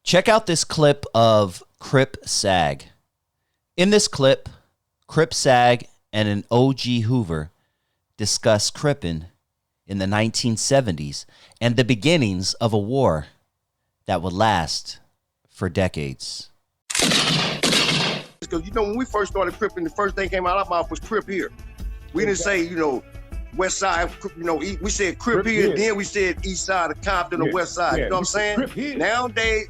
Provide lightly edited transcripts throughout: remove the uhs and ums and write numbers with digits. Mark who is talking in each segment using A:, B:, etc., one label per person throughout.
A: Check out this clip of Crip SAG. In this clip, Crip SAG and an H00VER discuss Crippin' in the 1970s and the beginnings of a war that would last for decades.
B: Because, when we first started Crippin', the first thing came out of our mouth was Crip here. We didn't say, West Side, we said Crip here, then we said East Side of Compton or West Side. You know what I'm saying?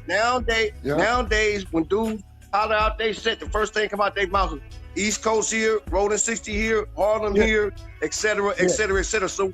B: Nowadays, when dudes holler out they set, the first thing come out their mouth is East Coast here, Rolling 60 here, Harlem here, et cetera, et cetera, et cetera. So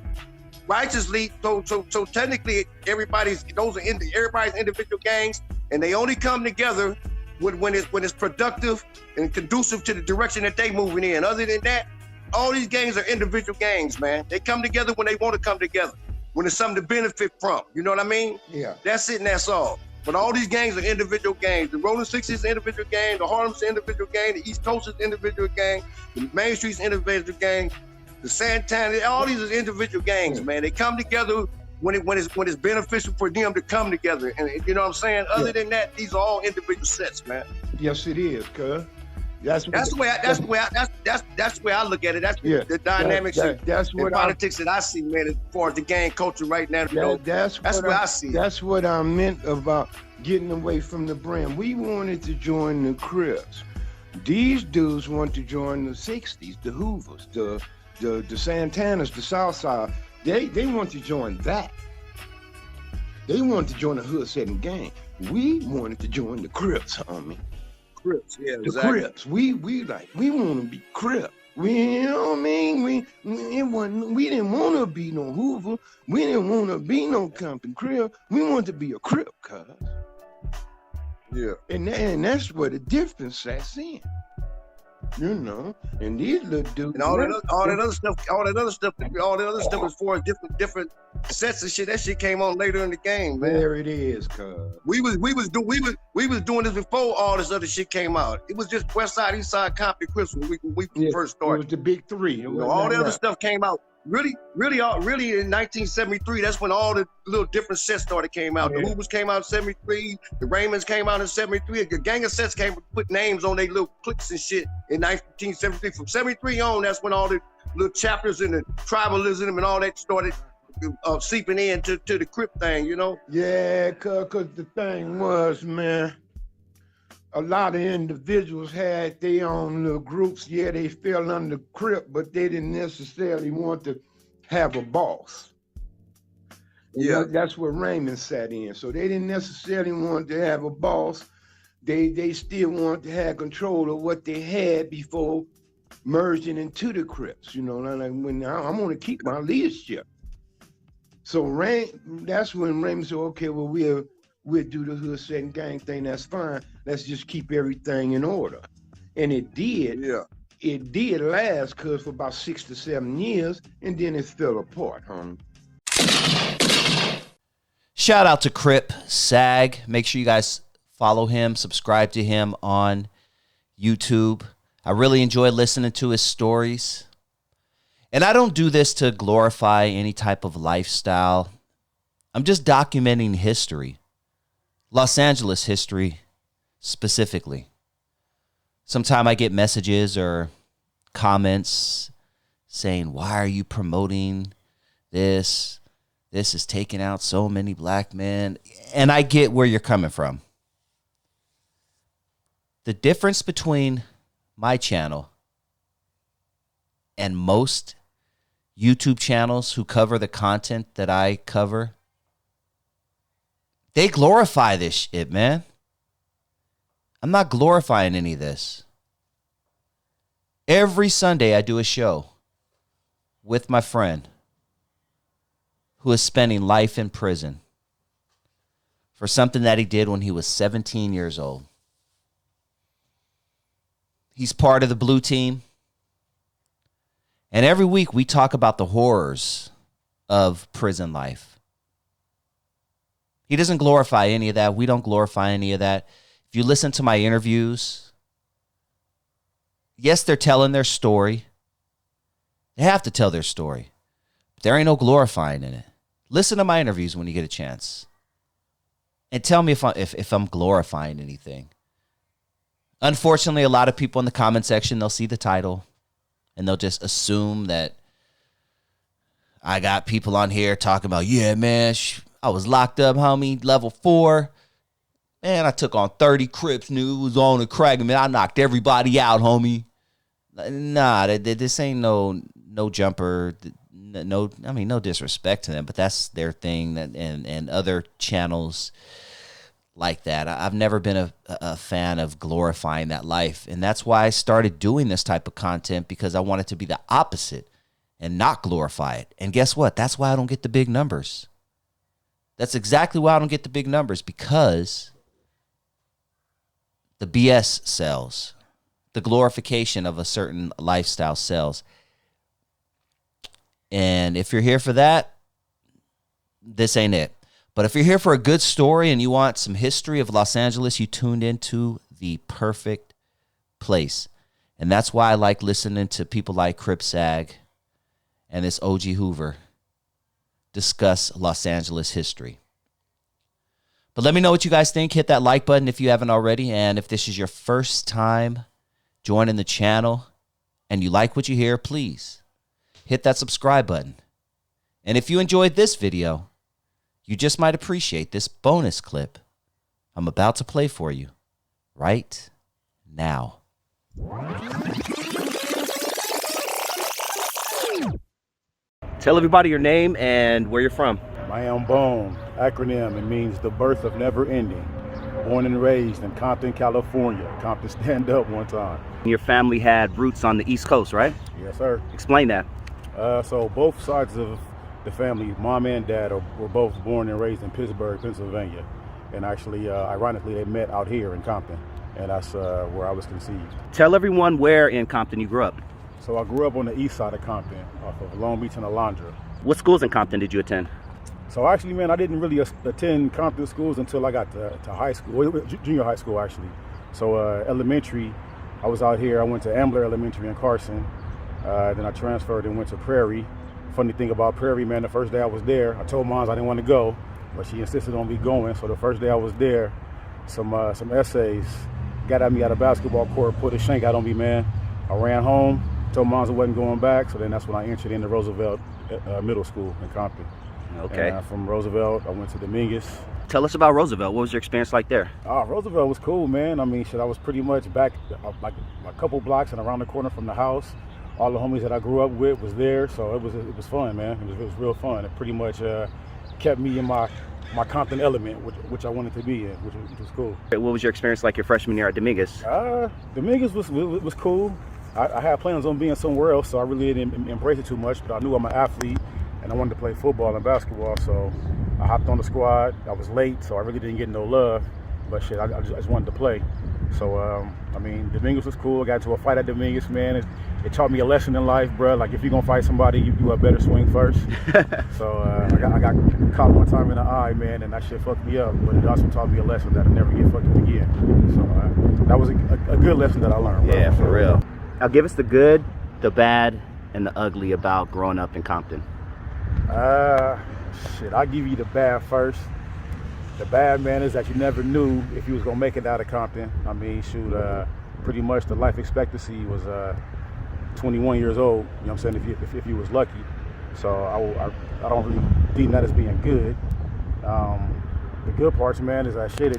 B: righteously, so technically, everybody's individual gangs, and they only come together when it's productive and conducive to the direction that they moving in. Other than that, all these gangs are individual gangs, man. They come together when they want to come together, when there's something to benefit from. You know what I mean?
C: Yeah.
B: That's it and that's all. But all these gangs are individual gangs. The Rolling 60 is an individual gang, the Harlem's an individual gang, the East Coast is an individual gang, the Main Street's an individual gang, the Santana, all these are individual gangs, man. They come together when it's beneficial for them to come together. And you know what I'm saying? Other than that, these are all individual sets, man.
C: Yes, it is, cuz. That's the way I look at it. That's the dynamics and politics that I see, man, as far as the gang culture right now. That's what I see. That's what I meant about getting away from the brand. We wanted to join the Crips. These dudes want to join the 60s, the Hoovers, the Santanas, the Southside. They want to join that. They want to join the hood setting gang. We wanted to join the Crips, homie.
B: Crips, yeah,
C: the Crips. We want to be Crip. You know what I mean? We didn't want to be no Hoover. We didn't want to be no Compton Crip. We wanted to be a Crip, cuz.
B: Yeah.
C: And that's where the difference sets in. And these little dudes.
B: And all that other stuff as far as different sets of shit. That shit came on later in the game, man.
C: There it is, cuz.
B: We was doing this before all this other shit came out. It was just West Side, East Side, Compton, Crips when we first started.
C: It was the big three.
B: All the other stuff came out. Really in 1973, that's when all the little different sets came out. The Hoovers came out in 73, the Raymonds came out in 73, the gang of sets came put names on their little cliques and shit in 1973. From 73 on, that's when all the little chapters and the tribalism and all that started seeping into the Crip thing,
C: Yeah, cause the thing was, man, a lot of individuals had their own little groups. Yeah, they fell under Crip, but they didn't necessarily want to have a boss.
B: Yeah,
C: that's where Raymond sat in. So they didn't necessarily want to have a boss. They still wanted to have control of what they had before merging into the Crips. Like when I'm going to keep my leadership. So that's when Raymond said, okay, well, we'll do the hood setting gang thing. That's fine. Let's just keep everything in order. And it did.
B: Yeah.
C: It did last for about 6 to 7 years, and then it fell apart, homie.
A: Shout out to Crip SAG. Make sure you guys follow him, subscribe to him on YouTube. I really enjoy listening to his stories. And I don't do this to glorify any type of lifestyle. I'm just documenting history. Los Angeles history specifically. Sometimes I get messages or comments saying, why are you promoting this? This is taking out so many black men. And I get where you're coming from. The difference between my channel and most YouTube channels who cover the content that I cover, they glorify this shit, man. I'm not glorifying any of this. Every Sunday I do a show with my friend who is spending life in prison for something that he did when he was 17 years old. He's part of the blue team. And every week we talk about the horrors of prison life. He doesn't glorify any of that. We don't glorify any of that. If you listen to my interviews, yes, they're telling their story. They have to tell their story. But there ain't no glorifying in it. Listen to my interviews when you get a chance. And tell me if I'm glorifying anything. Unfortunately, a lot of people in the comment section, they'll see the title and they'll just assume that I got people on here talking about, yeah, man, I was locked up, homie, level 4. Man, I took on 30 Crips, knew it was on the crack. Man, I knocked everybody out, homie. Nah, this ain't no jumper. No, I mean, no disrespect to them, but that's their thing. And other channels like that, I've never been a fan of glorifying that life. And that's why I started doing this type of content, because I want it to be the opposite and not glorify it. And guess what? That's why I don't get the big numbers. That's exactly why I don't get the big numbers, because the BS sells. The glorification of a certain lifestyle sells. And if you're here for that, this ain't it. But if you're here for a good story and you want some history of Los Angeles, you tuned into the perfect place. And that's why I like listening to people like Crip SAG and this H00VER discuss Los Angeles history. But let me know what you guys think. Hit that like button if you haven't already. And if this is your first time joining the channel and you like what you hear, please hit that subscribe button. And if you enjoyed this video, you just might appreciate this bonus clip I'm about to play for you right now. Tell everybody your name and where you're from.
D: I am Bone. Acronym, it means the birth of never ending. Born and raised in Compton, California. Compton stand up one time.
A: Your family had roots on the East Coast, right?
D: Yes, sir.
A: Explain that.
D: So both sides of the family, mom and dad, were both born and raised in Pittsburgh, Pennsylvania. And actually, ironically, they met out here in Compton. And that's where I was conceived.
A: Tell everyone where in Compton you grew up.
D: So I grew up on the east side of Compton, off of Long Beach and Alondra.
A: What schools in Compton did you attend?
D: So actually, man, I didn't really attend Compton schools until I got to high school, junior high school, actually. So elementary, I was out here. I went to Ambler Elementary in Carson. Then I transferred and went to Prairie. Funny thing about Prairie, man, the first day I was there, I told Moms I didn't want to go, but she insisted on me going. So the first day I was there, some essays got at me at a basketball court, put a shank out on me, man. I ran home, told Moms I wasn't going back. So then that's when I entered into Roosevelt Middle School in Compton.
A: Okay.
D: And from Roosevelt, I went to Dominguez.
A: Tell us about Roosevelt. What was your experience like there?
D: Roosevelt was cool, man. I mean, shit, I was pretty much back like a couple blocks and around the corner from the house. All the homies that I grew up with was there, so it was fun, man. It was real fun. It pretty much kept me in my Compton element, which I wanted to be in, which was cool.
A: What was your experience like your freshman year at Dominguez?
D: Dominguez was cool. I had plans on being somewhere else, so I really didn't embrace it too much. But I knew I'm an athlete, and I wanted to play football and basketball, so I hopped on the squad. I was late, so I really didn't get no love. But shit, I just wanted to play. So, I mean, Dominguez was cool. I got into a fight at Dominguez, man. It taught me a lesson in life, bro. Like, if you're going to fight somebody, you do a better swing first. So, I got caught one time in the eye, man, and that shit fucked me up. But it also taught me a lesson that I'll never get fucked up again. So, that was a good lesson that I learned, bro.
A: Yeah, for real. Now, give us the good, the bad, and the ugly about growing up in Compton.
D: Shit, I'll give you the bad first. The bad, man, is that you never knew if you was gonna make it out of Compton. I mean, shoot, pretty much the life expectancy was 21 years old. You know what I'm saying? If you was lucky. So I don't really deem that as being good. The good parts, man, is that shit.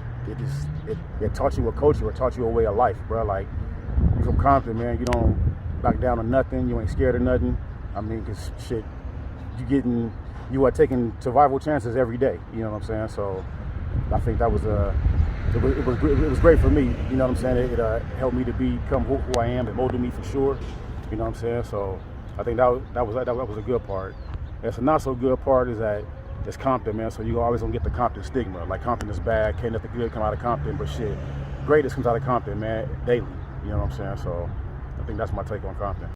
D: It taught you a culture. It taught you a way of life, bro. Like, you from Compton, man, you don't back down to nothing. You ain't scared of nothing. I mean, cause shit, you are taking survival chances every day. You know what I'm saying? So I think that was it was great for me. You know what I'm saying? It helped me to become who I am. It molded me for sure. You know what I'm saying? So I think that was a good part. And the not so good part is that it's Compton, man. So you always gonna get the Compton stigma. Like, Compton is bad. Can't nothing good come out of Compton. But shit, greatness comes out of Compton, man, daily. You know what I'm saying? So I think that's my take on Compton.